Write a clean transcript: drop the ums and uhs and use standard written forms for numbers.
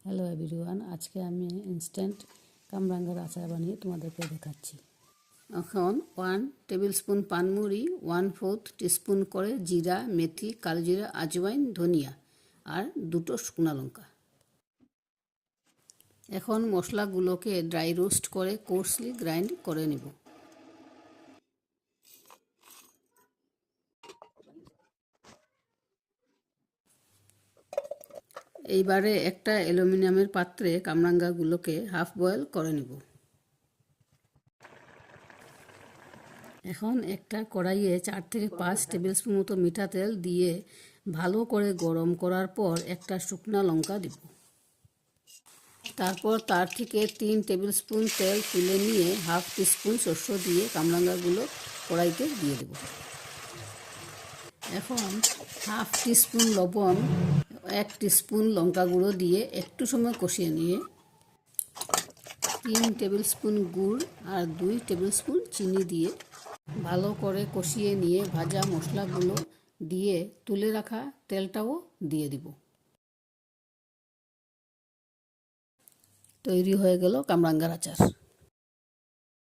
Hello everyone, আজকে আমি instant কামরাঙ্গার আচার বানিয়ে তোমাদেরকে দেখাচ্ছি। এখন 1 টেবিল স্পুন পানমুড়ি, 1/4 টিস্পুন করে জিরা, মেথি, কালোজিরা, আজওয়াইন, ধনিয়া আর 2টো শুকনো লঙ্কা। এখন মশলাগুলোকে ড্রাই রোস্ট করে কোর্সলি গ্রাইন্ড করে নেব। এইবারে একটা অ্যালুমিনিয়ামের পাত্রে কামরাঙ্গাগুলোকে হাফ বয়েল করে নেব। এখন একটা কড়াইয়ে 4 থেকে 5 টেবিল স্পুন মতো মিঠা তেল দিয়ে ভালো করে গরম করার পর একটা শুকনো লঙ্কা দিব। তারপর তার থেকে 3 টেবিল স্পুন তেল তুলে নিয়ে হাফ টিস্পুন সরষে দিয়ে কামরাঙ্গাগুলো কড়াইতে দিয়ে দেব। এখন হাফ টিস্পুন লবণ, 1 টিস্পুন লঙ্কা গুঁড়ো দিয়ে একটু সময় কষিয়ে নিয়ে 3 টেবিল স্পুন গুড় আর 2 টেবিল স্পুন চিনি দিয়ে ভালো করে কষিয়ে নিয়ে ভাজা মশলাগুলো দিয়ে তুলে রাখা তেলটাও দিয়ে দিব। তৈরি হয়ে গেল কামরাঙ্গার আচার।